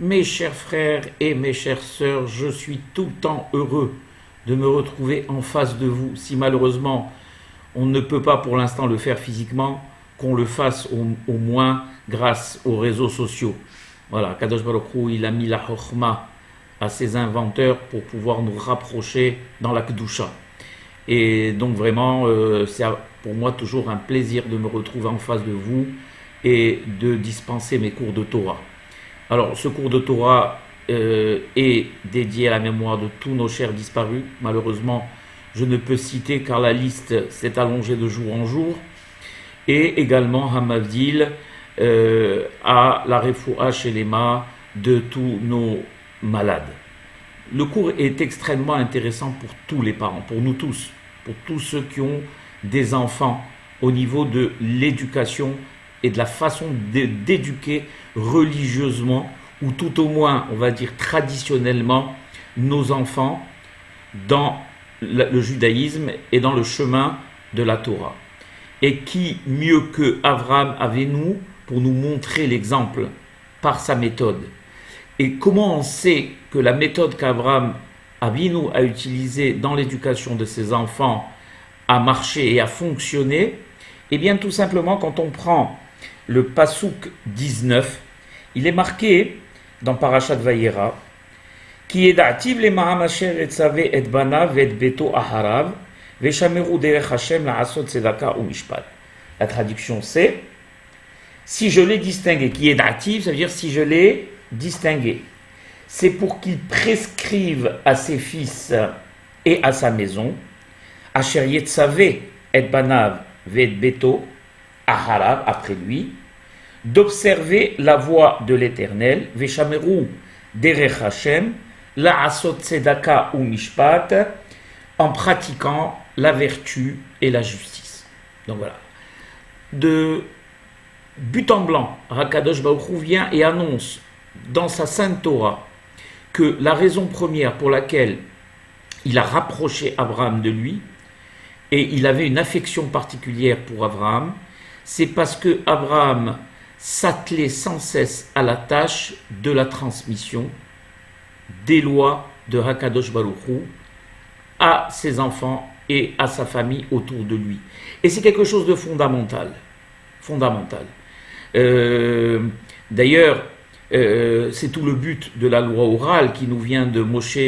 Mes chers frères et mes chères sœurs, je suis tout le temps heureux de me retrouver en face de vous. Si malheureusement on ne peut pas pour l'instant le faire physiquement, qu'on le fasse au moins grâce aux réseaux sociaux. Voilà, Kadosh Baruch Hu, il a mis la chokhma à ses inventeurs pour pouvoir nous rapprocher dans la Kedusha. Et donc vraiment, c'est pour moi toujours un plaisir de me retrouver en face de vous et de dispenser mes cours de Torah. Alors, ce cours de Torah est dédié à la mémoire de tous nos chers disparus. Malheureusement, je ne peux citer car la liste s'est allongée de jour en jour. Et également Hamavdil à la Refoua Shelema de tous nos malades. Le cours est extrêmement intéressant pour tous les parents, pour nous tous, pour tous ceux qui ont des enfants au niveau de l'éducation et de la façon d'éduquer religieusement ou tout au moins, on va dire traditionnellement, nos enfants dans le judaïsme et dans le chemin de la Torah. Et qui mieux que Abraham Avinu pour nous montrer l'exemple par sa méthode. Et comment on sait que la méthode qu'Abraham Avinu a utilisée dans l'éducation de ses enfants a marché et a fonctionné? Eh bien tout simplement quand on prend le Passouk 19, il est marqué dans Parashat Vayera qui est da'ativ le ma'am asher etzave et banav et beto aharav veshameru derech Hashem la'asot tzedaka ou mishpat. La traduction c'est si je l'ai distingué, qui est da'ativ, ça veut dire si je l'ai distingué. C'est pour qu'il prescrive à ses fils et à sa maison asher yetzave et banav et beto aharav après lui d'observer la voie de l'Éternel, Veshameru derech Hashem, la'asot tzedaka ou mishpat, en pratiquant la vertu et la justice. Donc voilà. De but en blanc, Hakadosh Baruch Hu vient et annonce dans sa sainte Torah que la raison première pour laquelle il a rapproché Abraham de lui, et il avait une affection particulière pour Abraham, c'est parce que Abraham s'attelait sans cesse à la tâche de la transmission des lois de Hakadosh Baruch Hu à ses enfants et à sa famille autour de lui. Et c'est quelque chose de fondamental. Fondamental. D'ailleurs, c'est tout le but de la loi orale qui nous vient de Moshe.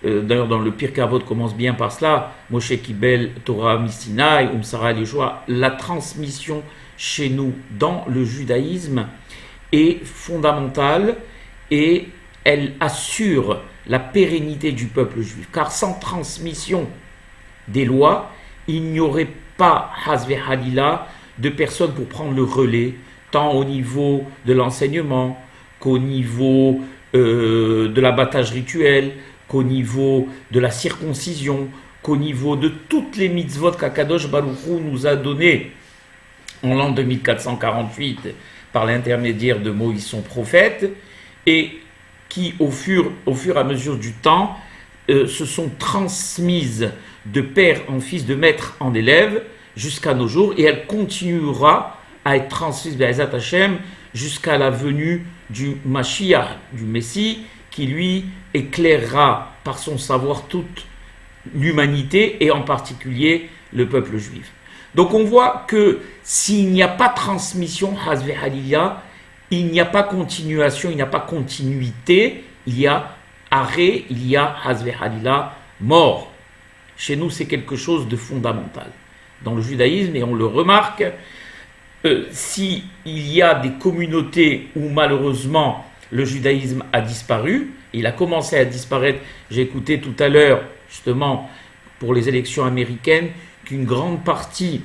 D'ailleurs, dans le Pirkei Avot commence bien par cela. Moshe Kibel Torah Misinaï, Umsara Yeshua, la transmission chez nous dans le judaïsme est fondamentale et elle assure la pérennité du peuple juif. Car sans transmission des lois, il n'y aurait pas, Hasve Halila, de personnes pour prendre le relais, tant au niveau de l'enseignement qu'au niveau de l'abattage rituel, qu'au niveau de la circoncision, qu'au niveau de toutes les mitzvot qu'Akadosh Baruch Hu nous a données en l'an 2448 par l'intermédiaire de Moïse son prophète, et qui au fur et à mesure du temps se sont transmises de père en fils, de maître en élève jusqu'à nos jours, et elle continuera à être transmise Be'ezat Hashem jusqu'à la venue du Mashiach, du Messie, qui lui éclairera par son savoir toute l'humanité et en particulier le peuple juif. Donc on voit que s'il n'y a pas transmission, Hasve Halilya, il n'y a pas continuation, il n'y a pas continuité, il y a arrêt, il y a Hasve Halilya, mort. Chez nous, c'est quelque chose de fondamental. Dans le judaïsme, et on le remarque, s'il y a des communautés où malheureusement le judaïsme a disparu, il a commencé à disparaître, j'ai écouté tout à l'heure, justement, pour les élections américaines, qu'une grande partie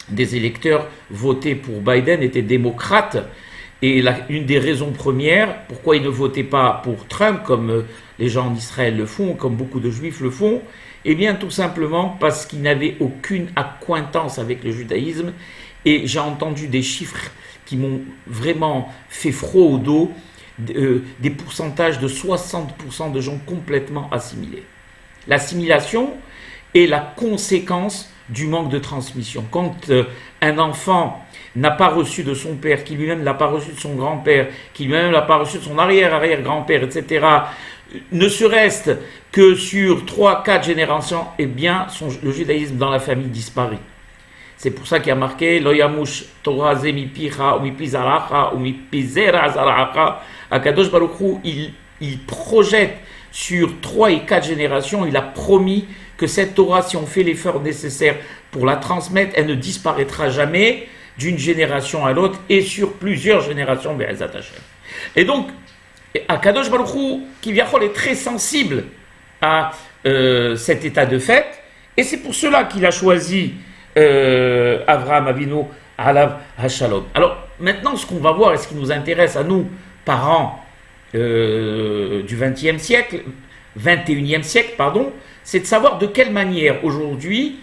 des électeurs votés pour Biden étaient démocrates, et une des raisons premières, pourquoi ils ne votaient pas pour Trump, comme les gens en Israël le font, comme beaucoup de juifs le font, eh bien tout simplement parce qu'ils n'avaient aucune accointance avec le judaïsme, et j'ai entendu des chiffres qui m'ont vraiment fait froid au dos, des pourcentages de 60% de gens complètement assimilés. L'assimilation est la conséquence du manque de transmission. Quand un enfant n'a pas reçu de son père, qui lui-même n'a pas reçu de son grand-père, qui lui-même n'a pas reçu de son arrière-arrière-grand-père, etc., ne serait-ce que sur 3-4 générations, eh bien, le judaïsme dans la famille disparaît. C'est pour ça qu'il y a marqué Lo yamush Torah ze mipicha ou mipizaracha ou mipizera zaracha. Akadosh Baruch Hu, il projette sur 3 et 4 générations, il a promis que cette Torah, si on fait l'effort nécessaire pour la transmettre, elle ne disparaîtra jamais d'une génération à l'autre et sur plusieurs générations. Et donc, Akadosh Baruch Hu, qui est très sensible à cet état de fait, et c'est pour cela qu'il a choisi Avraham Avinu Alav Hashalom. Alors maintenant, ce qu'on va voir et ce qui nous intéresse à nous, parents du 20e siècle, 21e siècle, pardon, c'est de savoir de quelle manière aujourd'hui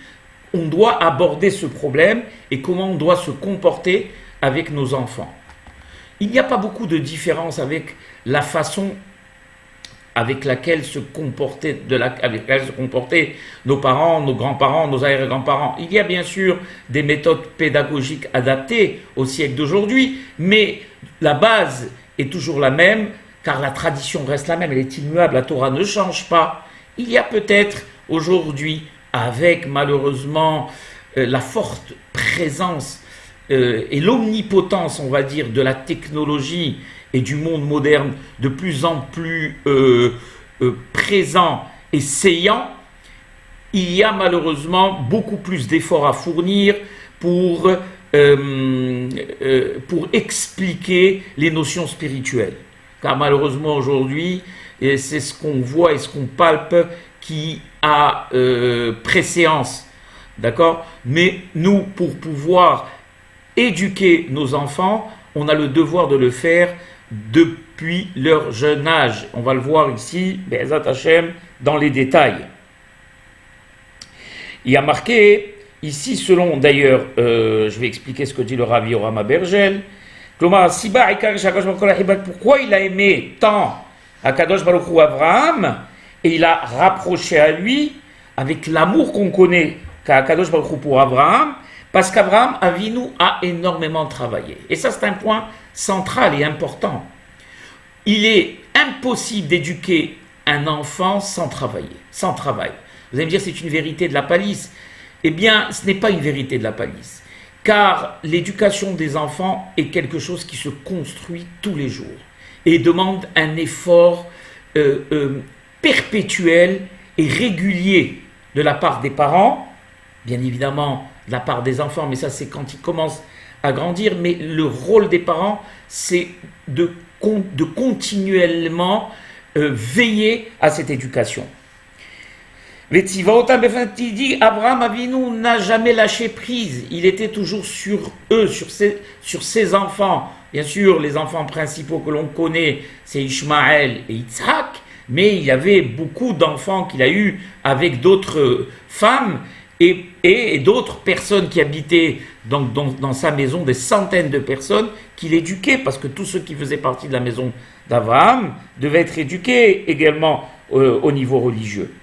on doit aborder ce problème et comment on doit se comporter avec nos enfants. Il n'y a pas beaucoup de différence avec la façon avec laquelle se comportaient nos parents, nos grands-parents, nos arrière-grands-parents. Il y a bien sûr des méthodes pédagogiques adaptées au siècle d'aujourd'hui, mais la base est toujours la même, car la tradition reste la même, elle est immuable, la Torah ne change pas. Il y a peut-être aujourd'hui, avec malheureusement la forte présence et l'omnipotence, on va dire, de la technologie et du monde moderne de plus en plus présent et saillant, il y a malheureusement beaucoup plus d'efforts à fournir pour expliquer les notions spirituelles. Car malheureusement aujourd'hui, et c'est ce qu'on voit et ce qu'on palpe qui a préséance. D'accord ? Mais nous, pour pouvoir éduquer nos enfants, on a le devoir de le faire depuis leur jeune âge. On va le voir ici, Be'ezat Hashem, dans les détails. Il y a marqué, ici, selon d'ailleurs, je vais expliquer ce que dit le Rav Yoram Abergel, pourquoi il a aimé tant Akadosh Baruch Hu Avraham, et il a rapproché à lui, avec l'amour qu'on connaît qu'a Akadosh Baruch Hu pour Avraham, parce qu'Avraham Avinu a énormément travaillé. Et ça, c'est un point central et important. Il est impossible d'éduquer un enfant sans travailler, sans travail. Vous allez me dire, c'est une vérité de la palisse. Eh bien, ce n'est pas une vérité de la palisse. Car l'éducation des enfants est quelque chose qui se construit tous les jours et demande un effort perpétuel et régulier de la part des parents, bien évidemment de la part des enfants, mais ça c'est quand ils commencent à grandir, mais le rôle des parents, c'est de continuellement veiller à cette éducation. Il dit, Abraham Avinu n'a jamais lâché prise, il était toujours sur eux, sur ses enfants. Bien sûr, les enfants principaux que l'on connaît, c'est Ishmaël et Yitzhak, mais il y avait beaucoup d'enfants qu'il a eus avec d'autres femmes et d'autres personnes qui habitaient dans sa maison, des centaines de personnes qu'il éduquait, parce que tous ceux qui faisaient partie de la maison d'Abraham devaient être éduqués également au niveau religieux.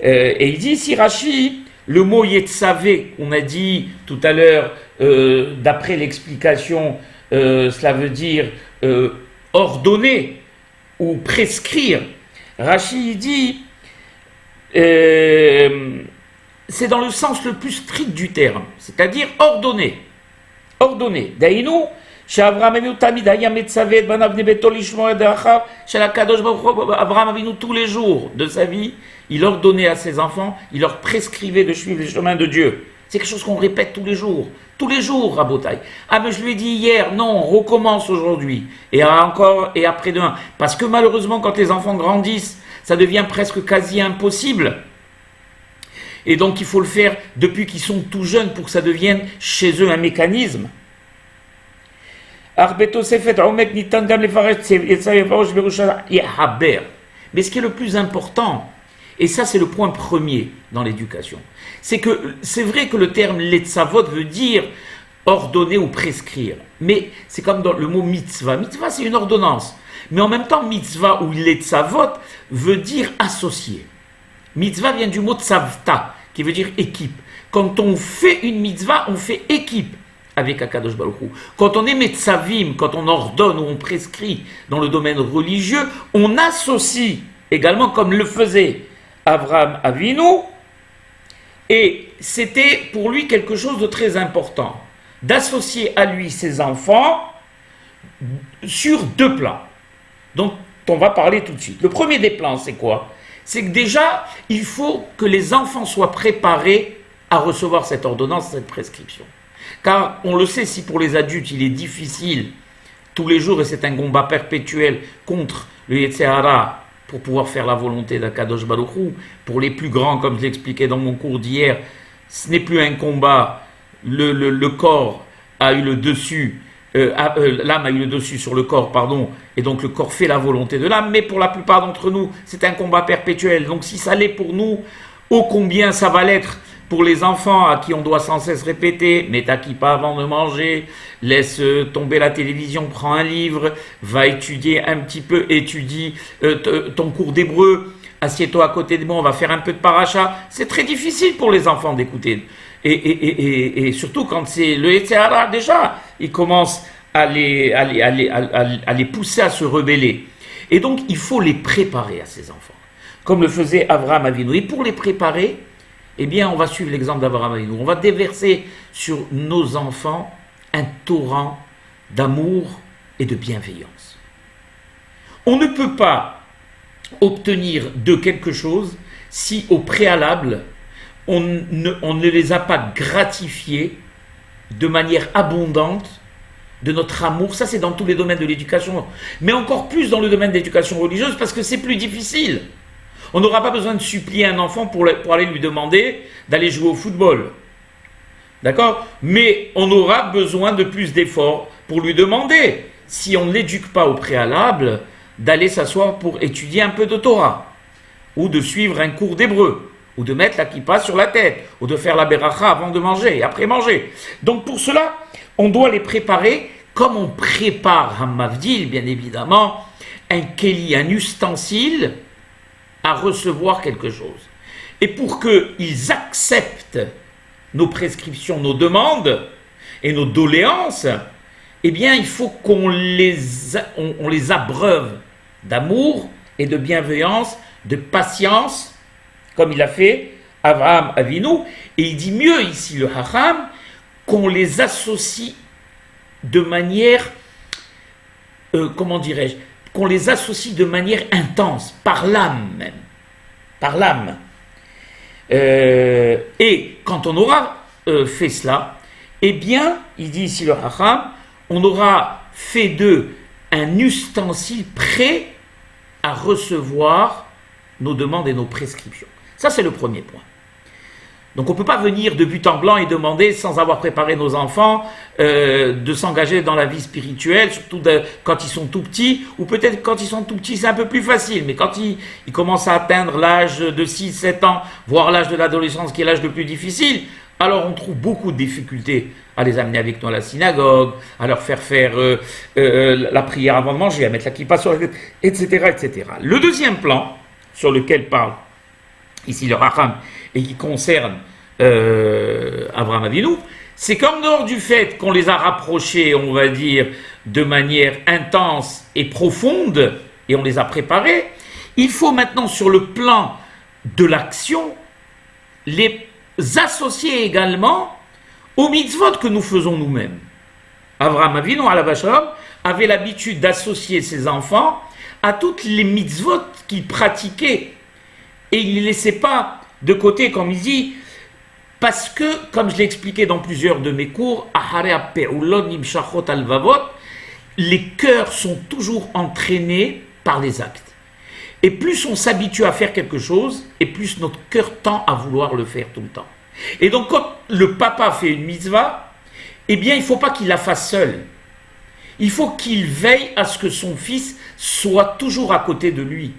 Et il dit ici, Rashi, le mot Yetzavé, on a dit tout à l'heure, d'après l'explication, cela veut dire ordonner ou prescrire. Rashi dit, c'est dans le sens le plus strict du terme, c'est-à-dire ordonner. Ordonner. Daïnou, Avraham Avinu tous les jours de sa vie, il ordonnait à ses enfants, il leur prescrivait de suivre les chemins de Dieu. C'est quelque chose qu'on répète tous les jours, Rabotai. Ah mais je lui ai dit hier, non, on recommence aujourd'hui, et encore, et après-demain. Parce que malheureusement, quand les enfants grandissent, ça devient presque quasi impossible. Et donc il faut le faire depuis qu'ils sont tout jeunes pour que ça devienne chez eux un mécanisme. Mais ce qui est le plus important, et ça c'est le point premier dans l'éducation, c'est que c'est vrai que le terme letzavot veut dire ordonner ou prescrire, mais c'est comme dans le mot mitzvah. Mitzvah c'est une ordonnance, mais en même temps mitzvah ou letzavot veut dire associer. Mitzvah vient du mot tzavta, qui veut dire équipe. quand on fait une mitzvah, on fait équipe avec Akadosh Baruch Hu. Quand on est metzavim, quand on ordonne ou on prescrit dans le domaine religieux, on associe également, comme le faisait Avraham Avinu, et c'était pour lui quelque chose de très important, d'associer à lui ses enfants sur deux plans. Donc, on va parler tout de suite. Le premier des plans, c'est quoi? C'est que déjà, il faut que les enfants soient préparés à recevoir cette ordonnance, cette prescription. Car, on le sait, si pour les adultes, il est difficile tous les jours, et c'est un combat perpétuel contre le Yetzer Hara, pour pouvoir faire la volonté d'Akadosh Baruch Hu. Pour les plus grands, comme je l'expliquais dans mon cours d'hier, ce n'est plus un combat, le corps a eu le dessus, l'âme a eu le dessus sur le corps, pardon, et donc le corps fait la volonté de l'âme, mais pour la plupart d'entre nous, c'est un combat perpétuel. Donc si ça l'est pour nous, ô combien ça va l'être pour les enfants à qui on doit sans cesse répéter, mets ta kippa avant de manger, laisse tomber la télévision, prends un livre, va étudier un petit peu, étudie ton cours d'hébreu, assieds-toi à côté de moi, on va faire un peu de paracha. C'est très difficile pour les enfants d'écouter. Et surtout quand c'est le Yetzer Hara, déjà, il commence à les pousser à se rebeller. Et donc, il faut les préparer à ces enfants, comme le faisait Avraham Avinu. Et pour les préparer, eh bien, on va suivre l'exemple d'Avraham Avinu. On va déverser sur nos enfants un torrent d'amour et de bienveillance. On ne peut pas obtenir de quelque chose si au préalable, on ne les a pas gratifiés de manière abondante de notre amour. Ça, c'est dans tous les domaines de l'éducation, mais encore plus dans le domaine de l'éducation religieuse, parce que c'est plus difficile. On n'aura pas besoin de supplier un enfant pour aller lui demander d'aller jouer au football. D'accord? Mais on aura besoin de plus d'efforts pour lui demander, si on ne l'éduque pas au préalable, d'aller s'asseoir pour étudier un peu de Torah, ou de suivre un cours d'hébreu, ou de mettre la kippa sur la tête, ou de faire la beracha avant de manger et après manger. Donc pour cela, on doit les préparer comme on prépare un mavdil, bien évidemment, un keli, un ustensile, à recevoir quelque chose. Et pour qu'ils acceptent nos prescriptions, nos demandes et nos doléances, eh bien, il faut qu'on les abreuve d'amour et de bienveillance, de patience, comme il a fait Avraham Avinu. Et il dit mieux ici, le Hacham, qu'on les associe de manière, comment dirais-je, qu'on les associe de manière intense, par l'âme même, par l'âme. Et quand on aura fait cela, eh bien, il dit ici le Hacham, on aura fait d'eux un ustensile prêt à recevoir nos demandes et nos prescriptions. Ça, c'est le premier point. Donc on ne peut pas venir de but en blanc et demander, sans avoir préparé nos enfants, de s'engager dans la vie spirituelle, surtout quand ils sont tout petits, ou peut-être quand ils sont tout petits c'est un peu plus facile, mais quand ils commencent à atteindre l'âge de 6-7 ans, voire l'âge de l'adolescence qui est l'âge le plus difficile, alors on trouve beaucoup de difficultés à les amener avec nous à la synagogue, à leur faire la prière avant de manger, à mettre la kippa sur la tête, etc., etc. Le deuxième plan, sur lequel parle ici le Racham, et qui concerne Avraham Avinu, c'est qu'en dehors du fait qu'on les a rapprochés, on va dire, de manière intense et profonde, et on les a préparés, il faut maintenant, sur le plan de l'action, les associer également aux mitzvot que nous faisons nous-mêmes. Avraham Avinu, alav shalom, avait l'habitude d'associer ses enfants à toutes les mitzvot qu'il pratiquait, et il ne les laissait pas de côté, comme il dit, parce que, comme je l'ai expliqué dans plusieurs de mes cours, les cœurs sont toujours entraînés par les actes. Et plus on s'habitue à faire quelque chose, et plus notre cœur tend à vouloir le faire tout le temps. Et donc, quand le papa fait une mitzvah, eh bien, il ne faut pas qu'il la fasse seul. Il faut qu'il veille à ce que son fils soit toujours à côté de lui.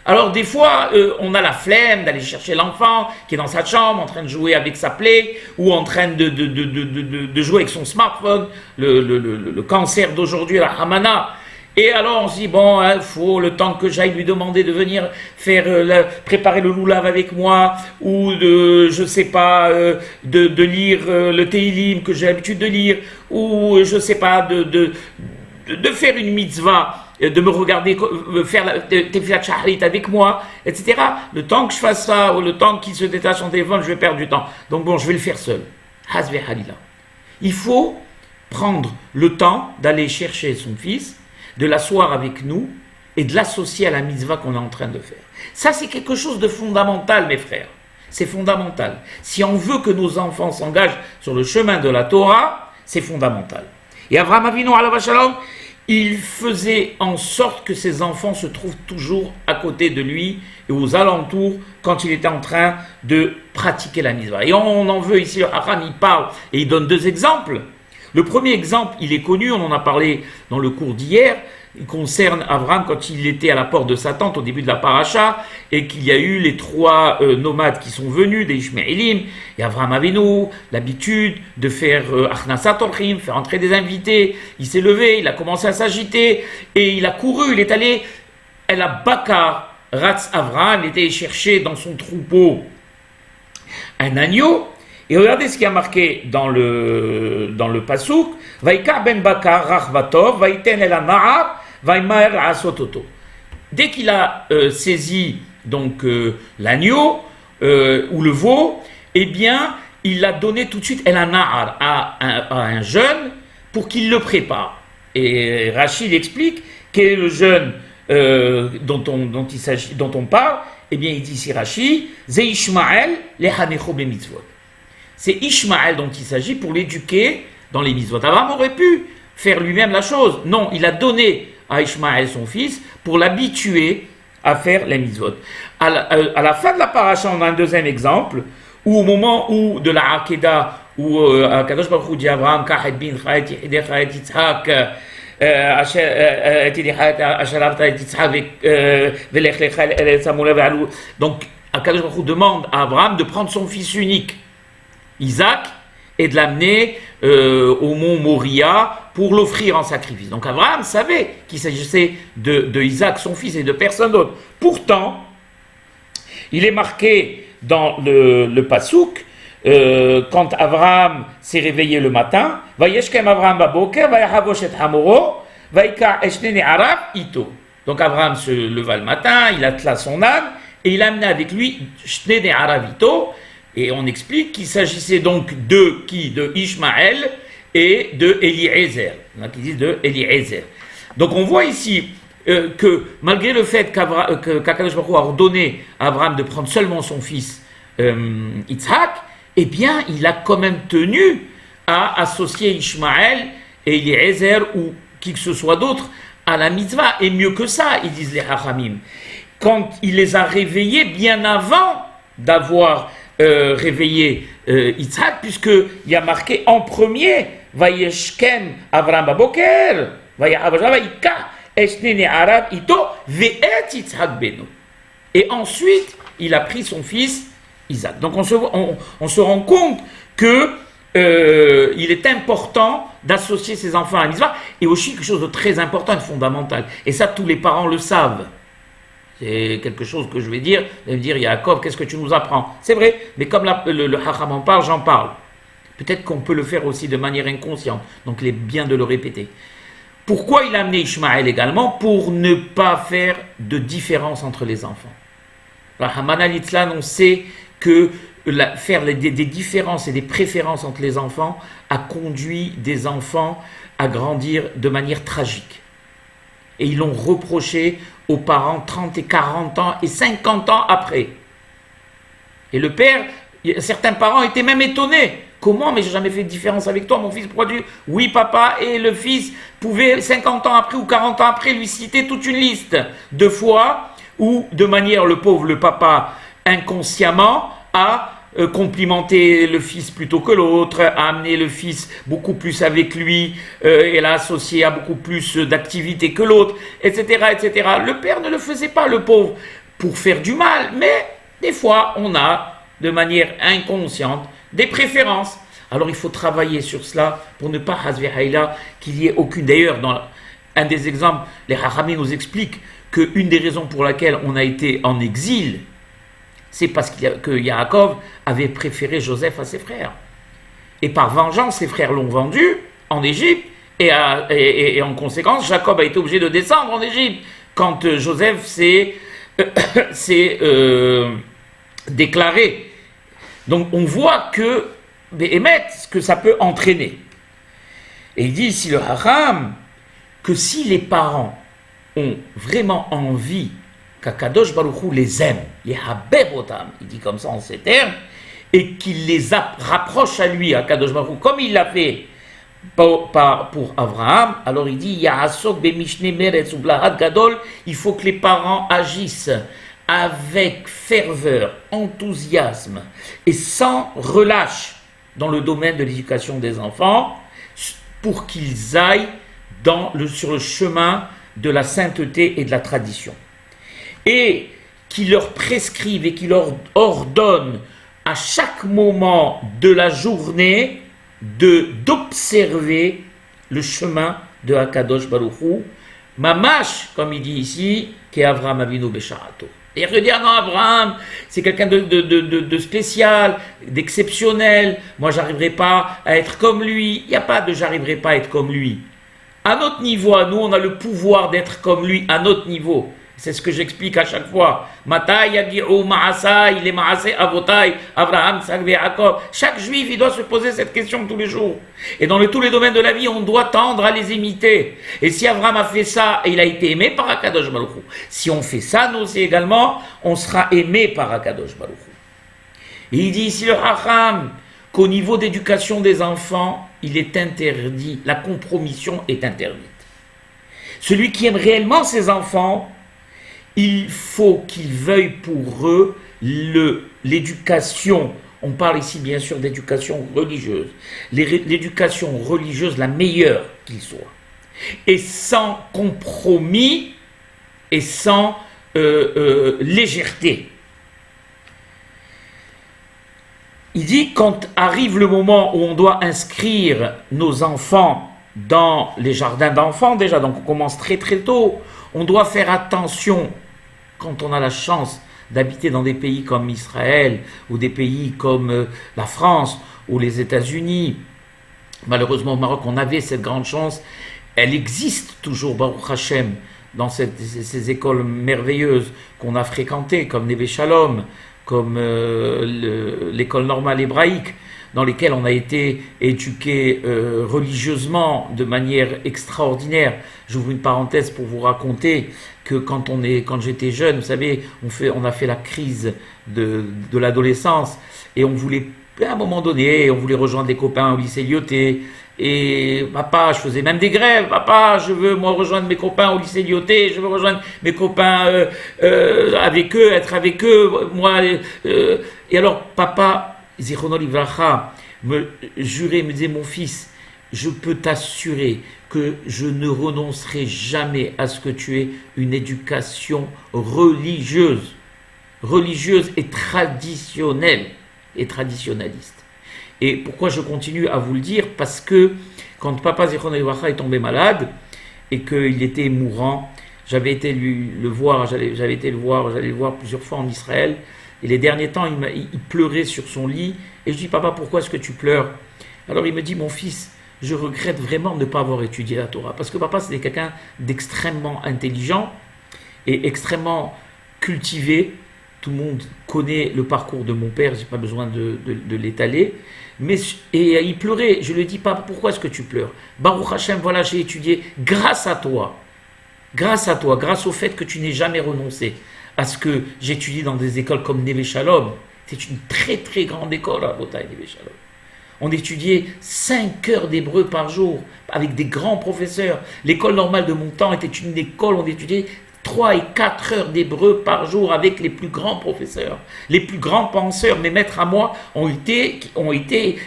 Alors des fois, on a la flemme d'aller chercher l'enfant qui est dans sa chambre en train de jouer avec sa play ou en train de jouer avec son smartphone, le cancer d'aujourd'hui, la Hamana. Et alors on se dit, bon, il faut le temps que j'aille lui demander de venir faire préparer le loulav avec moi, ou de, je sais pas, de lire le Teilim que j'ai l'habitude de lire, ou je sais pas, de faire une mitzvah, de me regarder faire la Tefilat Shacharit avec moi, etc. Le temps que je fasse ça, ou le temps qu'il se détache son téléphone, je vais perdre du temps. Donc bon, je vais le faire seul. Hasbe Halila. Il faut prendre le temps d'aller chercher son fils, de l'asseoir avec nous et de l'associer à la mitzvah qu'on est en train de faire. Ça, c'est quelque chose de fondamental, mes frères. C'est fondamental. Si on veut que nos enfants s'engagent sur le chemin de la Torah, c'est fondamental. Et Avraham Avinu, alav shalom, il faisait en sorte que ses enfants se trouvent toujours à côté de lui et aux alentours quand il était en train de pratiquer la mitzvah. Et on en veut ici, Avraham, il parle et il donne deux exemples. Le premier exemple, il est connu, on en a parlé dans le cours d'hier, il concerne Abraham quand il était à la porte de sa tente au début de la paracha et qu'il y a eu les trois nomades qui sont venus, des Ishmaélim, et Abraham Avinu, l'habitude de faire Achnasat Orchim, faire entrer des invités. Il s'est levé, il a commencé à s'agiter et il a couru, il est allé, El Bakar Ratz Abraham, il était chercher dans son troupeau un agneau. Et regardez ce qui a marqué dans le pasouk. Vaikar ben bakar rachvatov, vaiten el ana'ar, vaimaer asototo. Dès qu'il a saisi donc l'agneau ou le veau, eh bien, il l'a donné tout de suite el ana'ar à un jeune pour qu'il le prépare. Et Rachid explique quel est le jeune dont on parle. Eh bien, il dit ici Rachid, Ze Ishmael lehanecho be mitzvot. C'est Ishmaël dont il s'agit pour l'éduquer dans les mitzvot. Abraham aurait pu faire lui-même la chose. Non, il a donné à Ishmaël son fils pour l'habituer à faire les mitzvot. À la fin de la paracha, on a un deuxième exemple, où au moment où de la Hakeda, où Kadosh Baruch Hu dit à Abraham, Kachet bin Chayet Yechidechet Yitzhak, donc Kadosh Baruch Hu demande à Abraham de prendre son fils unique, Isaac, et de l'amener au mont Moria pour l'offrir en sacrifice. Donc Abraham savait qu'il s'agissait de Isaac, son fils, et de personne d'autre. Pourtant, il est marqué dans le pasouk, quand Abraham s'est réveillé le matin, Vayeshkem Abraham baboker, Vayahavosh et Hamoro, Vayka Eshnene Arab Ito. Donc Abraham se leva le matin, il attela son âne, et il a amené avec lui Shnene Arab Ito. Et on explique qu'il s'agissait donc de qui? De Ishmaël et de Eliezer. Il y en a qui disent de Eliezer. Donc on voit ici que malgré le fait qu'Akadosh Baruch Hu a ordonné à Abraham de prendre seulement son fils Yitzhak, eh bien il a quand même tenu à associer Ishmaël et Eliezer ou qui que ce soit d'autre à la mitzvah. Et mieux que ça, ils disent les Hachamim, quand il les a réveillés bien avant d'avoir réveillé Yitzhak, puisqu'il y a marqué en premier Vayeshkem Avraham baboker, Vayika Eshnene Arab Ito Ve'et Yitzhak beno. Et ensuite, il a pris son fils Isaac. Donc on se rend compte que il est important d'associer ses enfants à la mitzvah, et aussi quelque chose de très important et de fondamental. Et ça, tous les parents le savent. C'est quelque chose que je vais dire. Vous allez me dire, Yaakov, qu'est-ce que tu nous apprends? C'est vrai, mais comme le Hacham en parle, j'en parle. Peut-être qu'on peut le faire aussi de manière inconsciente. Donc il est bien de le répéter. Pourquoi il a amené Ishmaël également? Pour ne pas faire de différence entre les enfants. Rahman al-Itzlan, on sait que faire des différences et des préférences entre les enfants a conduit des enfants à grandir de manière tragique. Et ils l'ont reproché aux parents 30 et 40 ans et 50 ans après. Et le père, certains parents étaient même étonnés. Comment? Mais j'ai jamais fait de différence avec toi, mon fils. Pourquoi tu... Oui, papa. Et le fils pouvait 50 ans après ou 40 ans après lui citer toute une liste de fois où, de manière, le papa, inconsciemment, a complimenter le fils plutôt que l'autre, a amené le fils beaucoup plus avec lui, et l'a associé à beaucoup plus d'activités que l'autre, etc., etc. Le père ne le faisait pas, le pauvre, pour faire du mal, mais des fois, on a, de manière inconsciente, des préférences. Alors, il faut travailler sur cela pour ne pas, hasvi haïla, qu'il y ait aucune... D'ailleurs, un des exemples, les Hachamim nous expliquent qu'une des raisons pour laquelle on a été en exil, c'est parce que Yaakov avait préféré Joseph à ses frères. Et par vengeance, ses frères l'ont vendu en Égypte, et en conséquence, Jacob a été obligé de descendre en Égypte quand Joseph s'est déclaré. Donc on voit que, ce que ça peut entraîner. Et il dit ici le Hacham que si les parents ont vraiment envie qu'Akadosh Baruch Hu les aime, Yehabebotam, il dit comme ça en ces termes, et qu'il les rapproche à lui, Akadosh Baruch Hu, comme il l'a fait pour Abraham, alors il dit Ya'asok bemishne meretz ublahad gadol, il faut que les parents agissent avec ferveur, enthousiasme et sans relâche dans le domaine de l'éducation des enfants pour qu'ils aillent sur le chemin de la sainteté et de la tradition. Et qui leur prescrivent et qui leur ordonnent à chaque moment de la journée d'observer le chemin de Akadosh Baruch Hu, Mamash, comme il dit ici, qu'Avraham Avinu Besharato. C'est-à-dire que dire non, Abraham, c'est quelqu'un de spécial, d'exceptionnel, moi j'arriverai pas à être comme lui. Il n'y a pas de j'arriverai pas à être comme lui. À notre niveau, à nous, on a le pouvoir d'être comme lui, à notre niveau. C'est ce que j'explique à chaque fois. Matai yagi'u ma'asai, les ma'asai avotai, Abraham, Isaac, Jacob. Chaque juif, il doit se poser cette question tous les jours. Et dans tous les domaines de la vie, on doit tendre à les imiter. Et si Abraham a fait ça, il a été aimé par Akadosh Baruch Hu. Si on fait ça, nous aussi également, on sera aimé par Akadosh Baruch Hu. Et il dit ici le Hacham qu'au niveau d'éducation des enfants, il est interdit, la compromission est interdite. Celui qui aime réellement ses enfants, il faut qu'il veuille pour eux l'éducation. On parle ici bien sûr d'éducation religieuse. L'éducation religieuse la meilleure qu'il soit. Et sans compromis et sans légèreté. Il dit quand arrive le moment où on doit inscrire nos enfants dans les jardins d'enfants déjà, donc on commence très très tôt, on doit faire attention quand on a la chance d'habiter dans des pays comme Israël ou des pays comme la France ou les États-Unis. Malheureusement au Maroc on avait cette grande chance, elle existe toujours Baruch Hashem dans ces écoles merveilleuses qu'on a fréquentées comme Neve Shalom, comme l'école normale hébraïque, dans lesquelles on a été éduqué religieusement de manière extraordinaire. J'ouvre une parenthèse pour vous raconter que quand j'étais jeune, vous savez, on a fait la crise de l'adolescence et on voulait, à un moment donné, on voulait rejoindre les copains au lycée Lyoté. Et papa, je faisais même des grèves. Papa, je veux moi rejoindre mes copains au lycée Lyoté, je veux rejoindre mes copains avec eux, être avec eux. Moi, et alors papa, Zichrono Livracha, me jurait, me disait mon fils, je peux t'assurer que je ne renoncerai jamais à ce que tu aies une éducation religieuse et traditionnelle et traditionnaliste. Et pourquoi je continue à vous le dire? Parce que quand papa Zichrono Livracha est tombé malade et qu'il était mourant, j'avais été le voir plusieurs fois en Israël. Et les derniers temps, il pleurait sur son lit. Et je dis, papa, pourquoi est-ce que tu pleures? Alors il me dit, mon fils, je regrette vraiment de ne pas avoir étudié la Torah. Parce que papa, c'était quelqu'un d'extrêmement intelligent et extrêmement cultivé. Tout le monde connaît le parcours de mon père, je n'ai pas besoin de l'étaler. Et il pleurait. Je lui ai dit, papa, pourquoi est-ce que tu pleures? Baruch Hashem, voilà, j'ai étudié grâce à toi, grâce au fait que tu n'aies jamais renoncé à ce que j'étudie dans des écoles comme Neve Shalom. C'est une très très grande école à Botaï, Neve Shalom. On étudiait 5 heures d'hébreu par jour avec des grands professeurs. L'école normale de mon temps était une école où on étudiait 3 et 4 heures d'hébreu par jour avec les plus grands professeurs, les plus grands penseurs. Mes maîtres à moi ont été,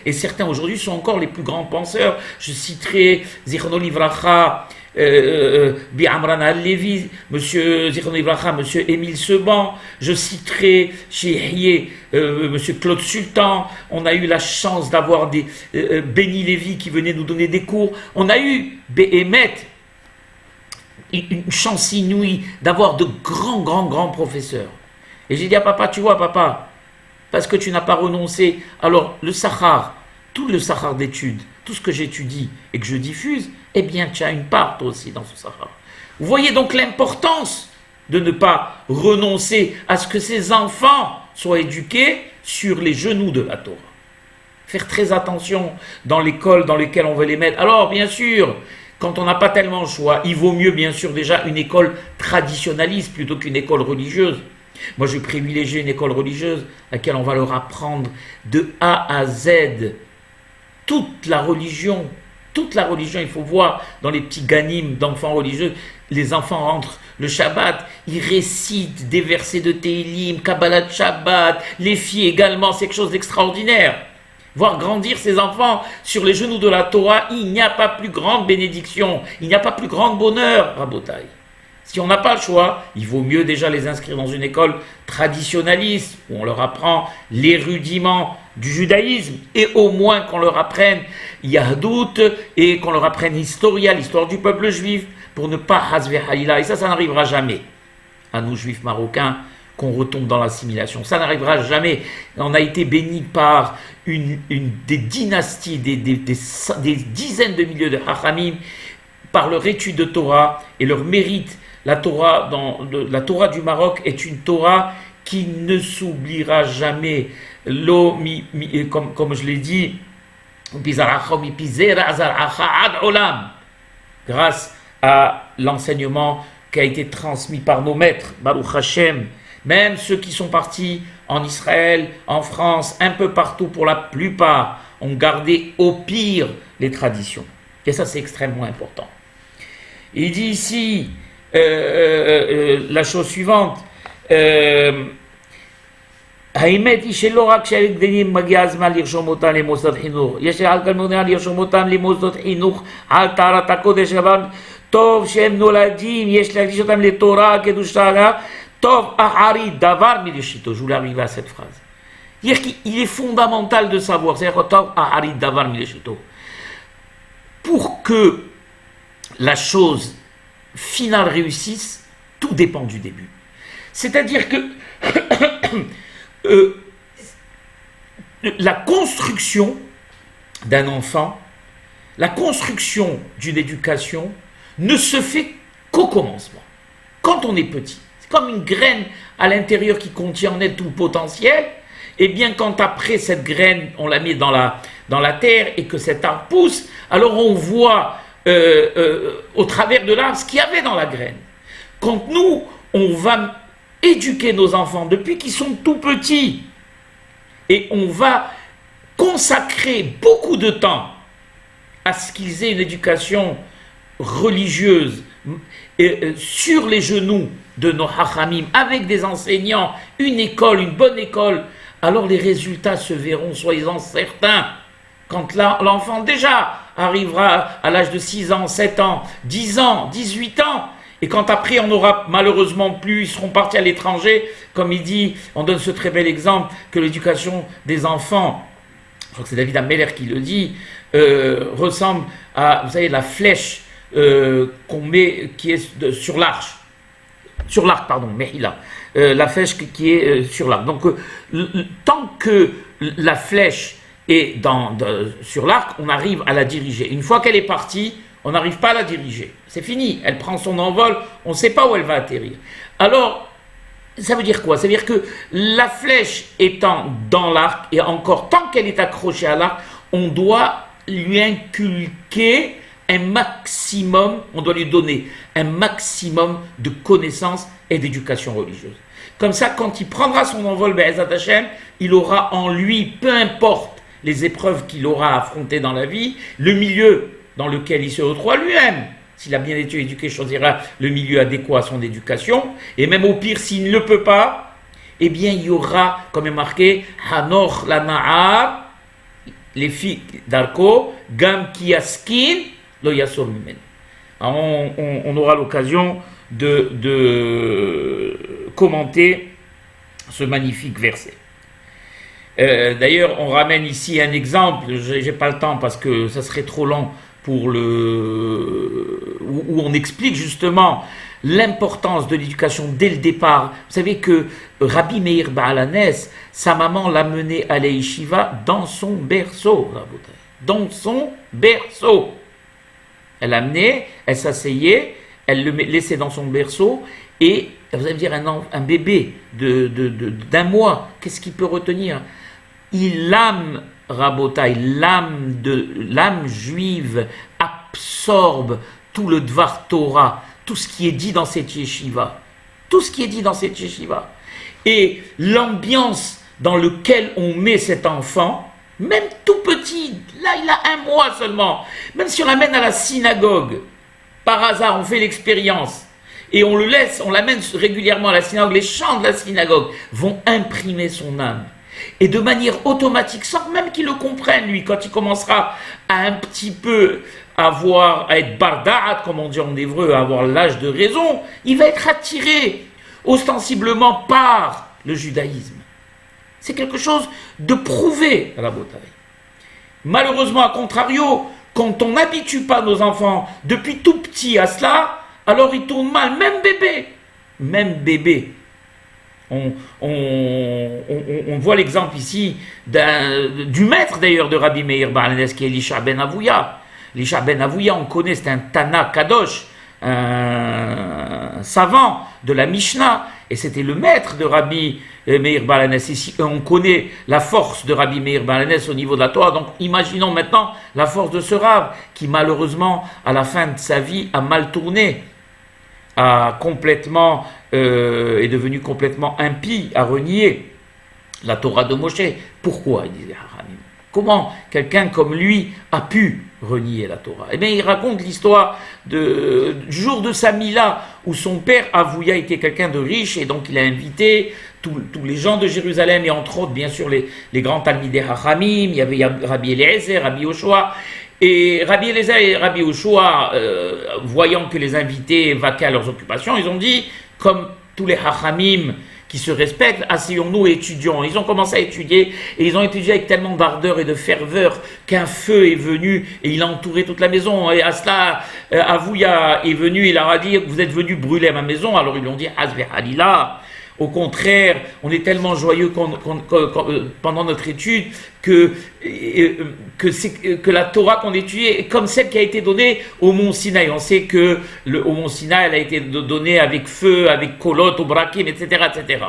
et certains aujourd'hui sont encore les plus grands penseurs. Je citerai Zichrono Livracha, Bi'amran al-Levi, monsieur Zichrono Livracha, monsieur Émile Seban, je citerai chez monsieur Claude Sultan. On a eu la chance d'avoir des Béni Lévy qui venaient nous donner des cours. On a eu Béhémet, une chance inouïe d'avoir de grands professeurs. Et j'ai dit à papa, tu vois papa, parce que tu n'as pas renoncé, alors le Sahar, tout le Sahar d'études, tout ce que j'étudie et que je diffuse, eh bien tu as une part toi aussi dans ce Sahar. Vous voyez donc l'importance de ne pas renoncer à ce que ces enfants soient éduqués sur les genoux de la Torah. Faire très attention dans l'école dans laquelle on veut les mettre. Alors bien sûr, quand on n'a pas tellement le choix, il vaut mieux bien sûr déjà une école traditionnaliste plutôt qu'une école religieuse. Moi je privilégie une école religieuse à laquelle on va leur apprendre de A à Z toute la religion, il faut voir dans les petits ganim d'enfants religieux, les enfants rentrent le Shabbat, ils récitent des versets de Tehillim, Kabbalah de Shabbat, les filles également, c'est quelque chose d'extraordinaire. Voir grandir ces enfants sur les genoux de la Torah, il n'y a pas plus grande bénédiction, il n'y a pas plus grand bonheur, Rabotai. Si on n'a pas le choix, il vaut mieux déjà les inscrire dans une école traditionnaliste, où on leur apprend les rudiments du judaïsme, et au moins qu'on leur apprenne Yahdout, et qu'on leur apprenne Historia, l'histoire du peuple juif, pour ne pas hasve halila. Et ça n'arrivera jamais, à nous juifs marocains, qu'on retombe dans l'assimilation. Ça n'arrivera jamais. On a été bénis par des dynasties, des dizaines de milliers de hachamim, par leur étude de Torah et leur mérite. La Torah du Maroc est une Torah qui ne s'oubliera jamais. Comme je l'ai dit, grâce à l'enseignement qui a été transmis par nos maîtres, Baruch Hashem, même ceux qui sont partis en Israël, en France, un peu partout pour la plupart, ont gardé au pire les traditions. Et ça, c'est extrêmement important. Il dit ici la chose suivante. האמת היא שלא רק שהילדים גדלים מגיע הזמן לרשום אותם למוסדות חינוך, יש על כמובן לרשום אותם למוסדות חינוך על טהרת הקודש, אבל טוב שהם נולדים, יש להקדיש אותם לתורה, קדושה, טוב אחרי דבר מראשיתו. Je voulais arriver à cette phrase. C'est-à-dire qu'il est fondamental de savoir, c'est-à-dire טוב אחרי דבר מראשיתו. Pour que la chose finale réussisse, tout dépend du début. C'est-à-dire que la construction d'un enfant, la construction d'une éducation ne se fait qu'au commencement, quand on est petit. C'est comme une graine à l'intérieur qui contient en elle tout le potentiel. Et bien quand après cette graine, on la met dans la terre et que cet arbre pousse, alors on voit au travers de l'arbre ce qu'il y avait dans la graine. Quand nous, on va éduquer nos enfants depuis qu'ils sont tout petits et on va consacrer beaucoup de temps à ce qu'ils aient une éducation religieuse sur les genoux de nos hachamim, avec des enseignants, une école, une bonne école, alors les résultats se verront, soyez-en certains. Quand l'enfant déjà arrivera à l'âge de 6 ans, 7 ans, 10 ans, 18 ans, et quand après on n'aura malheureusement plus, ils seront partis à l'étranger, comme il dit, on donne ce très bel exemple, que l'éducation des enfants, je crois que c'est David Ameller qui le dit, ressemble à, vous savez, la flèche qu'on met, qui est sur l'arche. Sur l'arc, pardon, Mehila. La flèche qui est sur l'arc. Donc, tant que la flèche est sur l'arc, on arrive à la diriger. Une fois qu'elle est partie, on n'arrive pas à la diriger. C'est fini. Elle prend son envol, on ne sait pas où elle va atterrir. Alors, ça veut dire quoi? Ça veut dire que la flèche étant dans l'arc, et encore tant qu'elle est accrochée à l'arc, on doit lui inculquer un maximum, on doit lui donner un maximum de connaissances et d'éducation religieuse. Comme ça, quand il prendra son envol, Be'ezat Hashem, il aura en lui, peu importe les épreuves qu'il aura affrontées dans la vie, le milieu dans lequel il se retrouve lui-même. S'il a bien été éduqué, choisira le milieu adéquat à son éducation. Et même au pire, s'il ne le peut pas, eh bien, il y aura, comme est marqué, Hanoch la Na'ar, les filles d'Arko, Gam Kiaskin, Lo Yasor Mimen. On aura l'occasion de commenter ce magnifique verset. D'ailleurs, on ramène ici un exemple, je n'ai pas le temps parce que ça serait trop long où on explique justement l'importance de l'éducation dès le départ. Vous savez que Rabbi Meir Baal Hanes, sa maman l'a mené à l'Yeshiva dans son berceau. Dans son berceau. Elle l'amenait, elle s'asseyait, elle le laissait dans son berceau, et vous allez me dire, un bébé d'un mois, qu'est-ce qu'il peut retenir? L'âme juive absorbe tout le Dvar Torah, tout ce qui est dit dans cette yeshiva. Tout ce qui est dit dans cette yeshiva. Et l'ambiance dans laquelle on met cet enfant, même tout petit, là il a 1 mois seulement, même si on l'amène à la synagogue, par hasard on fait l'expérience, et on l'amène régulièrement à la synagogue, les chants de la synagogue vont imprimer son âme. Et de manière automatique, sans même qu'il le comprenne, lui, quand il commencera à un petit peu à être barda'at, comme on dit en hébreu, à avoir l'âge de raison, il va être attiré ostensiblement par le judaïsme. C'est quelque chose de prouvé à la bataille. Malheureusement, à contrario, quand on n'habitue pas nos enfants depuis tout petit à cela, alors ils tournent mal, même bébé. Même bébé. On voit l'exemple ici du maître d'ailleurs de Rabbi Meir Baal Hanes, qui est Elisha ben Avouya. Elisha ben Avouya, on connaît, c'est un Tana Kadosh, un savant de la Mishnah, et c'était le maître de Rabbi Meir Baal Hanes. Ici, on connaît la force de Rabbi Meir Baal Hanes au niveau de la Torah, donc imaginons maintenant la force de ce Rav, qui malheureusement, à la fin de sa vie, a mal tourné, est devenu complètement impie, a renié la Torah de Moshe. Pourquoi, il disait Haramim? Comment quelqu'un comme lui a pu renier la Torah? Eh bien, il raconte l'histoire du jour de sa mila, où son père Avouya était quelqu'un de riche, et donc il a invité tous les gens de Jérusalem, et entre autres, bien sûr, les grands Talmidei Hachamim. Il y avait Rabbi Eliezer, Rabbi Yoshua. Et Rabbi Eliezer et Rabbi Yoshua, voyant que les invités vaquaient à leurs occupations, ils ont dit, comme tous les Hachamim qui se respectent, asseyons-nous et étudions. Ils ont commencé à étudier, et ils ont étudié avec tellement d'ardeur et de ferveur qu'un feu est venu et il a entouré toute la maison. Et à cela, Avouya est venu, il leur a dit, vous êtes venus brûler ma maison. Alors ils lui ont dit, Hazve Halila. Au contraire, on est tellement joyeux pendant notre étude que la Torah qu'on étudie est comme celle qui a été donnée au mont Sinaï. On sait que au mont Sinaï, elle a été donnée avec feu, avec kolot, obrakim, etc., etc.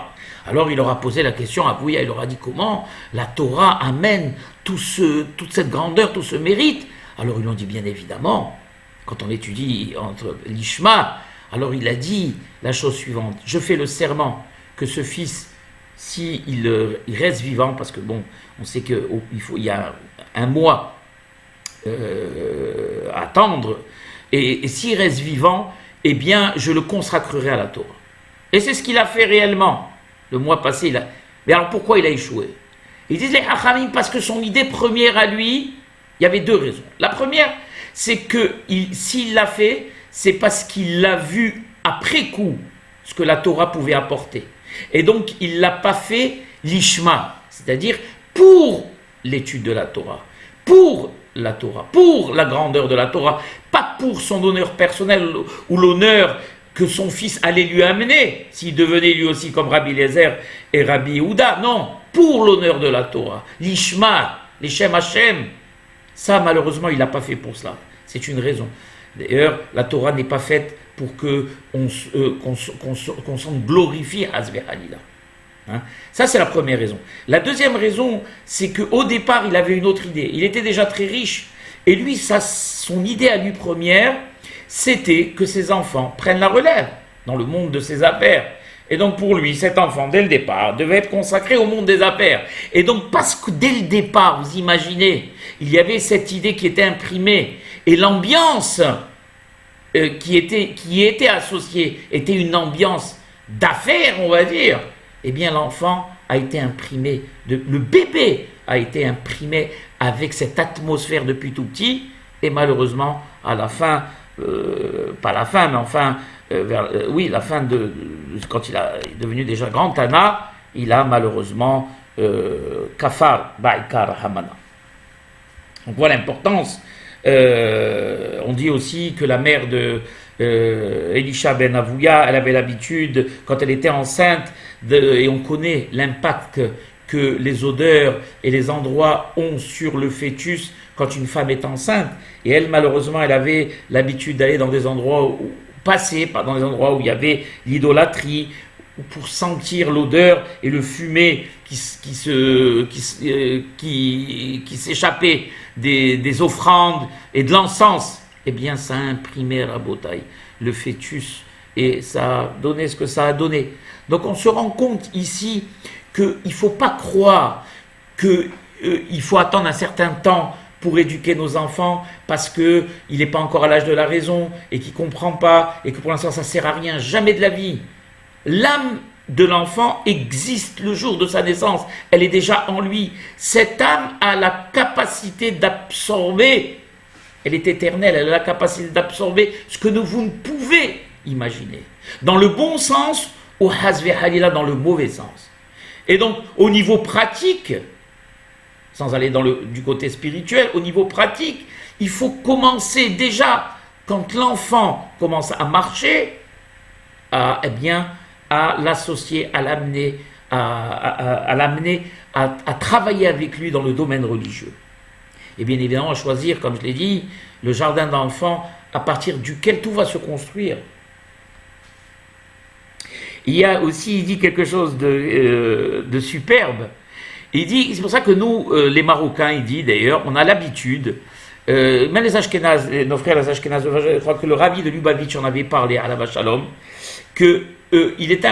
Alors il leur a posé la question à Avouya, il leur a dit comment la Torah amène toute cette grandeur, tout ce mérite. Alors ils l'ont dit bien évidemment, quand on étudie entre l'Ishma, alors il a dit la chose suivante, je fais le serment que ce fils, il reste vivant, parce que bon, on sait qu'il y a 1 mois à attendre, et s'il reste vivant, eh bien, je le consacrerai à la Torah. Et c'est ce qu'il a fait réellement. Le mois passé, mais alors pourquoi il a échoué? Ils disent les Hachamim, parce que son idée première à lui, il y avait 2 raisons. La première, c'est que s'il l'a fait, c'est parce qu'il l'a vu après coup, ce que la Torah pouvait apporter. Et donc, il ne l'a pas fait l'ishma, c'est-à-dire pour l'étude de la Torah, pour la Torah, pour la grandeur de la Torah, pas pour son honneur personnel ou l'honneur que son fils allait lui amener, s'il devenait lui aussi comme Rabbi Eliezer et Rabbi Yehuda, non, pour l'honneur de la Torah, l'ishma, l'Shem Hashem. Ça, malheureusement, il ne l'a pas fait pour cela. C'est une raison. D'ailleurs, la Torah n'est pas faite pour qu'on s'en glorifie Hazve Halila. Ça, c'est la première raison. La deuxième raison, c'est qu'au départ, il avait une autre idée. Il était déjà très riche. Et lui, son idée à lui première, c'était que ses enfants prennent la relève dans le monde de ses affaires. Et donc pour lui, cet enfant, dès le départ, devait être consacré au monde des affaires. Et donc parce que dès le départ, vous imaginez, il y avait cette idée qui était imprimée, et l'ambiance qui était associée était une ambiance d'affaires, on va dire, eh bien l'enfant a été imprimé, le bébé a été imprimé avec cette atmosphère depuis tout petit, et malheureusement, à la fin, pas la fin, mais enfin, la fin quand il est devenu déjà grand Tana, il a malheureusement Kafar Baikar Hamana. Donc voilà l'importance On dit aussi que la mère de Elisha ben Avouya, elle avait l'habitude, quand elle était enceinte, et on connaît l'impact que les odeurs et les endroits ont sur le fœtus quand une femme est enceinte. Et elle, malheureusement, elle avait l'habitude d'aller dans des endroits dans des endroits où il y avait l'idolâtrie, pour sentir l'odeur et le fumet qui s'échappait des offrandes et de l'encens. Eh bien, ça a imprimé Rabotai, le fœtus, et ça a donné ce que ça a donné. Donc on se rend compte ici qu'il ne faut pas croire qu'il faut attendre un certain temps pour éduquer nos enfants parce qu'il n'est pas encore à l'âge de la raison et qu'il ne comprend pas et que pour l'instant ça ne sert à rien, jamais de la vie. L'âme de l'enfant existe le jour de sa naissance, elle est déjà en lui. Cette âme a la capacité d'absorber, elle est éternelle, elle a la capacité d'absorber ce que vous ne pouvez imaginer. Dans le bon sens ou hasve halila dans le mauvais sens. Et donc au niveau pratique, sans aller du côté spirituel, au niveau pratique, il faut commencer déjà, quand l'enfant commence à marcher, à l'associer, à l'amener, à travailler avec lui dans le domaine religieux. Et bien évidemment, à choisir, comme je l'ai dit, le jardin d'enfants à partir duquel tout va se construire. Il y a aussi, il dit quelque chose de superbe. Il dit, c'est pour ça que nous, les Marocains, il dit d'ailleurs, on a l'habitude, même les Ashkénazes, nos frères les Ashkénazes, je crois que le Ravi de Lubavitch en avait parlé à la Shalom, que il est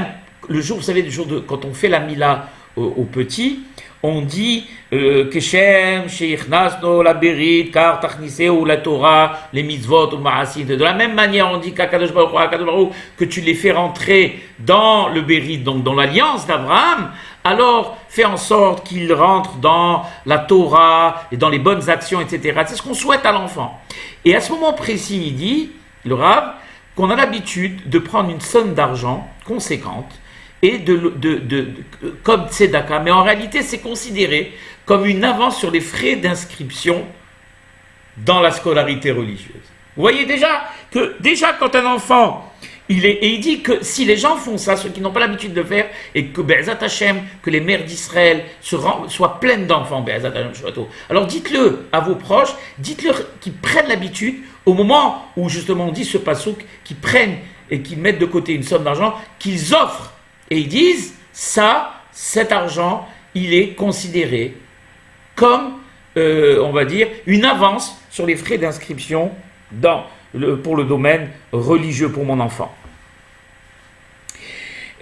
le jour, vous savez, quand on fait la Mila aux petits, on dit Keshem, Sheikhnas, la Berit, Kar, Tachniseu, la Torah, les mitzvot, ou Ma'asid. De la même manière, on dit qu'Akadosh Baruch que tu les fais rentrer dans le Berit, donc dans l'alliance d'Abraham, alors fais en sorte qu'ils rentrent dans la Torah et dans les bonnes actions, etc. C'est ce qu'on souhaite à l'enfant. Et à ce moment précis, il dit, le Rav, qu'on a l'habitude de prendre une somme d'argent conséquente et comme tzedaka, mais en réalité c'est considéré comme une avance sur les frais d'inscription dans la scolarité religieuse. Vous voyez déjà quand un enfant, il dit que si les gens font ça, ceux qui n'ont pas l'habitude de le faire, et que Be'ezat Hashem, que les mères d'Israël soient pleines d'enfants, Be'ezat Hashem, alors dites-le à vos proches, dites-leur qu'ils prennent l'habitude, au moment où justement on dit ce pasouk, qu'ils prennent et qu'ils mettent de côté une somme d'argent, qu'ils offrent, et ils disent, cet argent, il est considéré comme, on va dire, une avance sur les frais d'inscription pour le domaine religieux pour mon enfant.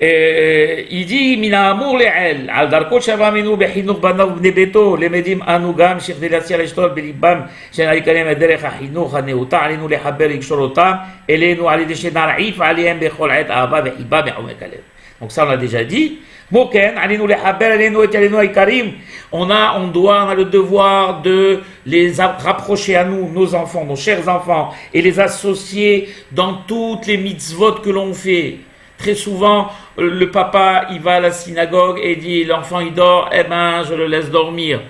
Il dit Mina amour le'el al darkot shavaminu bechinuch banav bnei beto lemedim anu gam shechdelasia leshtol belibam shenarikalem ederech hachinuch haneuta alenu lechaber לקשור אותם אלינו על ידי שנרעיף עליהם בכל עת אהבה וחיבה מעומק הלב. Donc ça on l'a déjà dit. Moken alenu lechaber alenu et alenu haikarim. On a le devoir de les rapprocher à nous, nos enfants, nos chers enfants, et les associer dans toutes les mitzvot que l'on fait. Très souvent, le papa, il va à la synagogue et dit, l'enfant il dort, je le laisse dormir.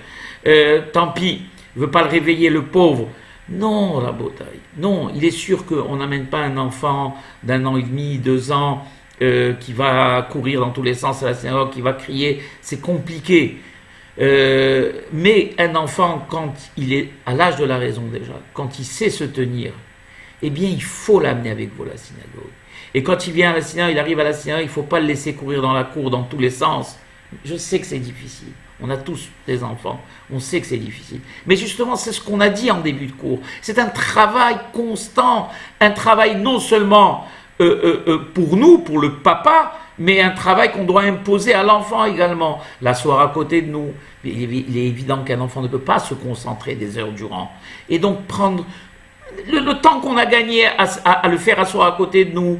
Tant pis, je ne veux pas le réveiller, le pauvre. Non, la bataille. Non, il est sûr qu'on n'amène pas un enfant d'1 an et demi, 2 ans, qui va courir dans tous les sens à la synagogue, qui va crier. C'est compliqué. Mais un enfant, quand il est à l'âge de la raison déjà, quand il sait se tenir, eh bien, il faut l'amener avec vous à la synagogue. Et quand il vient à la synagogue, il arrive à la synagogue, il ne faut pas le laisser courir dans la cour dans tous les sens. Je sais que c'est difficile. On a tous des enfants. On sait que c'est difficile. Mais justement, c'est ce qu'on a dit en début de cours. C'est un travail constant. Un travail non seulement pour nous, pour le papa, mais un travail qu'on doit imposer à l'enfant également. L'asseoir à côté de nous. Il est évident qu'un enfant ne peut pas se concentrer des heures durant. Et donc prendre le temps qu'on a gagné à le faire asseoir à côté de nous.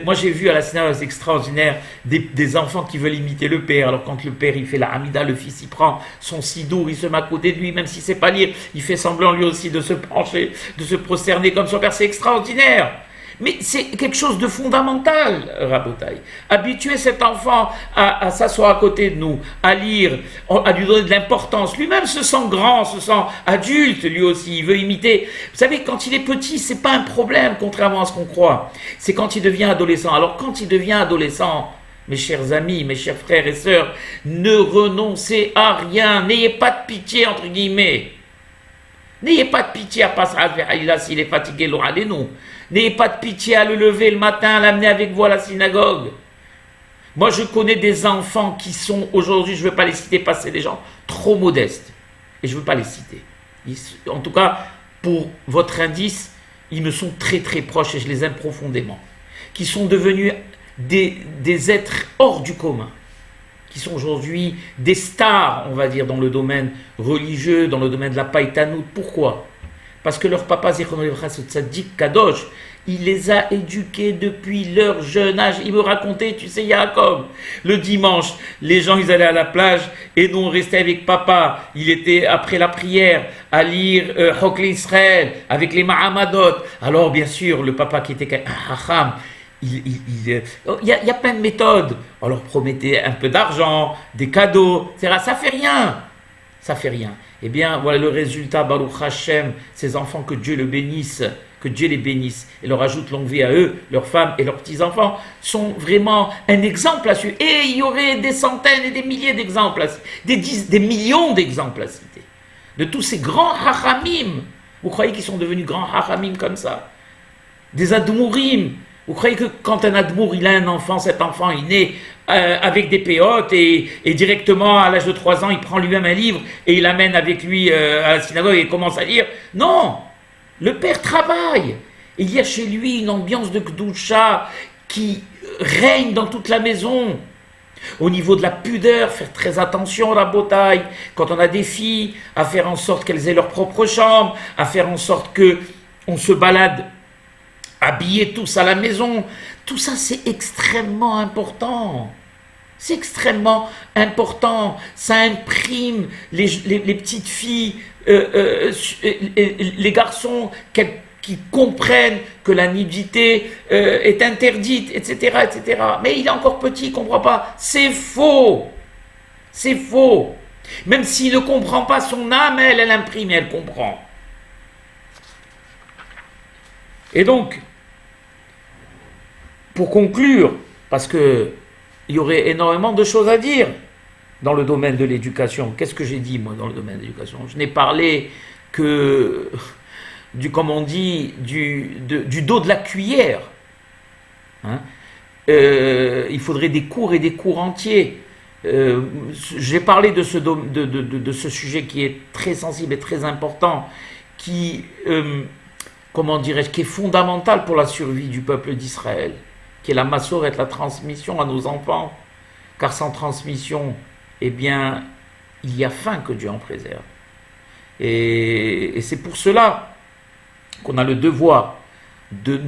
Moi j'ai vu à la synagogue, c'est extraordinaire, des enfants qui veulent imiter le père. Alors quand le père il fait la Hamida, le fils il prend son sidour, il se met à côté de lui, même s'il ne sait pas lire, il fait semblant lui aussi de se pencher, de se prosterner comme son père. C'est extraordinaire. Mais c'est quelque chose de fondamental, Rabotaï. Habituer cet enfant à s'asseoir à côté de nous, à lire, à lui donner de l'importance. Lui-même se sent grand, se sent adulte, lui aussi. Il veut imiter. Vous savez, quand il est petit, c'est pas un problème, contrairement à ce qu'on croit. C'est quand il devient adolescent. Alors, quand il devient adolescent, mes chers amis, mes chers frères et sœurs, ne renoncez à rien. N'ayez pas de pitié, entre guillemets. N'ayez pas de pitié à passer à s'il est fatigué, nous. N'ayez pas de pitié à le lever le matin, à l'amener avec vous à la synagogue. Moi, je connais des enfants qui sont aujourd'hui, je ne veux pas les citer parce que c'est des gens trop modestes. Et je ne veux pas les citer. En tout cas, pour votre indice, ils me sont très très proches et je les aime profondément. Qui sont devenus des êtres hors du commun. Qui sont aujourd'hui des stars, on va dire, dans le domaine religieux, dans le domaine de la païtanout. Pourquoi ? Parce que leur papa, Zichrono Livracha, ce tzaddik Kadosh, il les a éduqués depuis leur jeune âge. Il me racontait, tu sais, Yaakov, le dimanche, les gens, ils allaient à la plage et nous, on restait avec papa. Il était, après la prière, à lire Chok l'Israël, avec les Mahamadot. Alors, bien sûr, le papa qui était un hacham, il y a plein de méthodes. On leur promettait un peu d'argent, des cadeaux, etc. Ça fait rien. Ça fait rien. Eh bien, voilà le résultat, Baruch Hashem, ces enfants, que Dieu le bénisse, que Dieu les bénisse et leur ajoute longue vie à eux, leurs femmes et leurs petits-enfants, sont vraiment un exemple à suivre. Et il y aurait des centaines et des milliers d'exemples, des millions d'exemples à citer. De tous ces grands hachamim. Vous croyez qu'ils sont devenus grands hachamim comme ça? Des admourim. Vous croyez que quand un admour, il a un enfant, cet enfant, il naît avec des péotes et directement, à l'âge de 3 ans, il prend lui-même un livre et il l'amène avec lui à la synagogue et il commence à lire? Non! Le père travaille. Il y a chez lui une ambiance de Kdusha qui règne dans toute la maison. Au niveau de la pudeur, faire très attention à la bataille. Quand on a des filles, à faire en sorte qu'elles aient leur propre chambre, à faire en sorte qu'on se balade habillés tous à la maison. Tout ça, c'est extrêmement important. C'est extrêmement important. Ça imprime les petites filles, les garçons qui comprennent que la nudité est interdite, etc., etc. Mais il est encore petit, il ne comprend pas. C'est faux. C'est faux. Même s'il ne comprend pas, son âme, elle imprime et elle comprend. Et donc, pour conclure, parce qu'il y aurait énormément de choses à dire dans le domaine de l'éducation. Qu'est-ce que j'ai dit, moi, dans le domaine de l'éducation? Je n'ai parlé que comme on dit, du dos de la cuillère. Hein? Il faudrait des cours et des cours entiers. J'ai parlé de ce sujet qui est très sensible et très important, qui, comment dirais-je, qui est fondamental pour la survie du peuple d'Israël, qui est la massorette, la transmission à nos enfants, car sans transmission, eh bien, il y a faim, que Dieu en préserve. Et c'est pour cela qu'on a le devoir de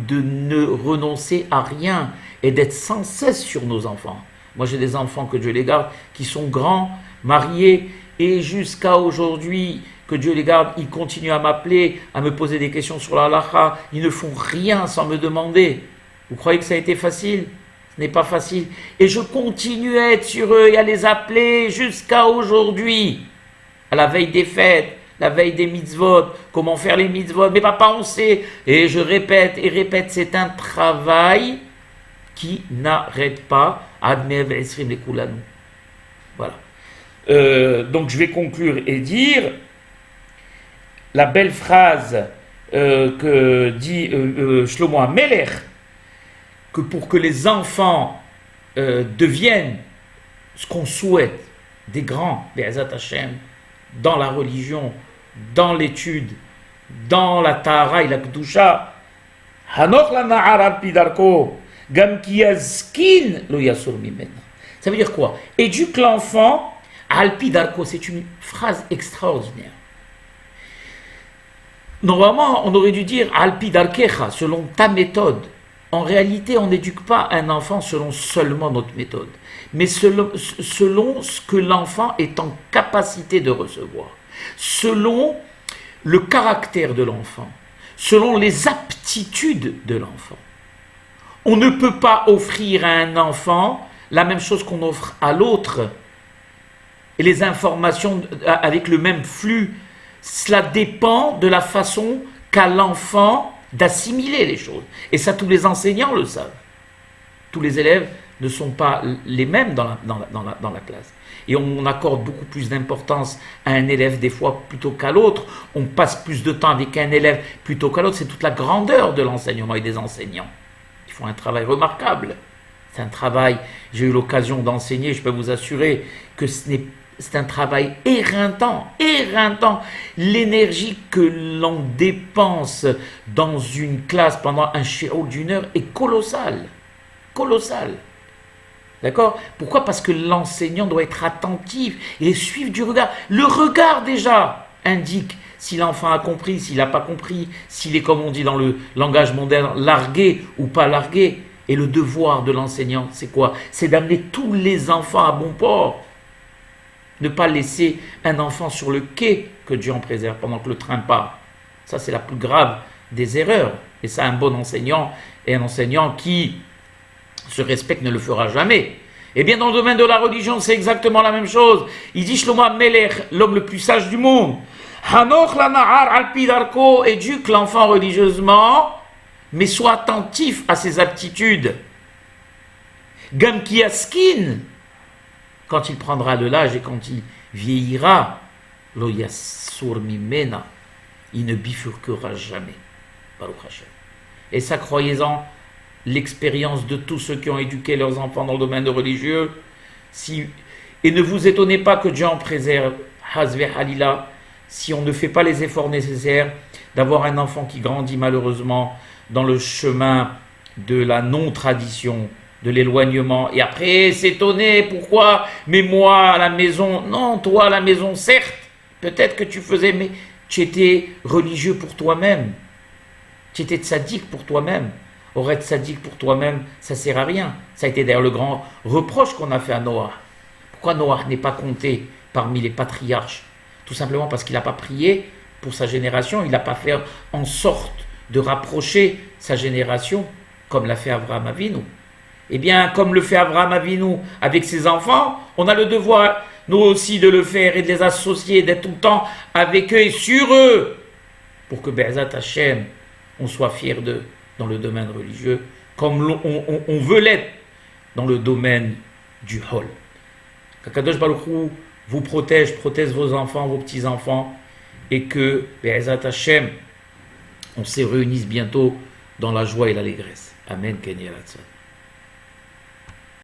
ne renoncer à rien et d'être sans cesse sur nos enfants. Moi, j'ai des enfants, que Dieu les garde, qui sont grands, mariés, et jusqu'à aujourd'hui, que Dieu les garde, ils continuent à m'appeler, à me poser des questions sur la halakha. Ils ne font rien sans me demander. Vous croyez que ça a été facile? Ce n'est pas facile. Et je continue à être sur eux et à les appeler jusqu'à aujourd'hui, à la veille des fêtes, la veille des mitzvot, comment faire les mitzvot. Mais papa, on sait. Et je répète et répète, c'est un travail qui n'arrête pas. Voilà. Donc je vais conclure et dire la belle phrase que dit Shlomo HaMelech, que pour que les enfants deviennent ce qu'on souhaite, des grands, Be'ezat Hashem, dans la religion, dans l'étude, dans la Tahara et la Kedusha, Hanoch la Na'ar al-pi darko, gam ki yazkin lo yasur mimena. Ça veut dire quoi? Éduque l'enfant al-pi darko. C'est une phrase extraordinaire. Normalement, on aurait dû dire al-pi darkecha, selon ta méthode. En réalité, on n'éduque pas un enfant selon seulement notre méthode, mais selon ce que l'enfant est en capacité de recevoir, selon le caractère de l'enfant, selon les aptitudes de l'enfant. On ne peut pas offrir à un enfant la même chose qu'on offre à l'autre. Et les informations avec le même flux, cela dépend de la façon qu'a l'enfant d'assimiler les choses. Et ça, tous les enseignants le savent. Tous les élèves ne sont pas les mêmes dans la classe. Et on accorde beaucoup plus d'importance à un élève des fois plutôt qu'à l'autre. On passe plus de temps avec un élève plutôt qu'à l'autre. C'est toute la grandeur de l'enseignement et des enseignants. Ils font un travail remarquable. C'est un travail, j'ai eu l'occasion d'enseigner, je peux vous assurer que c'est un travail éreintant. L'énergie que l'on dépense dans une classe pendant un shiur d'une heure est colossale. D'accord? Pourquoi? Parce que l'enseignant doit être attentif et suivre du regard. Le regard déjà indique si l'enfant a compris, s'il n'a pas compris, s'il est, comme on dit dans le langage moderne, largué ou pas largué. Et le devoir de l'enseignant, c'est quoi? C'est d'amener tous les enfants à bon port. Ne pas laisser un enfant sur le quai, que Dieu en préserve, pendant que le train part. Ça, c'est la plus grave des erreurs. Et ça, un bon enseignant, et un enseignant qui se respecte ne le fera jamais. Eh bien, dans le domaine de la religion, c'est exactement la même chose. Il dit Shlomo Melech, l'homme le plus sage du monde, Hanoch la nahar alpi darko, éduque l'enfant religieusement, mais sois attentif à ses aptitudes. Gam ki askin, quand il prendra de l'âge et quand il vieillira, lo yassur mimena, il ne bifurquera jamais. Baruch Hashem. Et ça, croyez-en, l'expérience de tous ceux qui ont éduqué leurs enfants dans le domaine religieux. Et ne vous étonnez pas que Dieu en préserve, Hazve Halila, si on ne fait pas les efforts nécessaires d'avoir un enfant qui grandit malheureusement dans le chemin de la non-tradition, de l'éloignement, et après s'étonner, pourquoi? Mais moi à la maison, non, toi à la maison, certes, peut-être que tu faisais, mais tu étais religieux pour toi-même, tu étais tzaddik pour toi-même. Aurait tzaddik pour toi-même, ça ne sert à rien. Ça a été d'ailleurs le grand reproche qu'on a fait à Noah. Pourquoi Noah n'est pas compté parmi les patriarches? Tout simplement parce qu'il n'a pas prié pour sa génération, il n'a pas fait en sorte de rapprocher sa génération, comme l'a fait Abraham Avinu. Eh bien, comme le fait Abraham Avinu avec ses enfants, on a le devoir, nous aussi, de le faire et de les associer, d'être tout le temps avec eux et sur eux, pour que Be'ezat Hashem, on soit fiers d'eux dans le domaine religieux, comme on veut l'être dans le domaine du hol. Qu'Akadosh Baruch Hu vous protège vos enfants, vos petits-enfants, et que, Be'ezat Hashem, on se réunisse bientôt dans la joie et l'allégresse. Amen, Kenny Alatzah.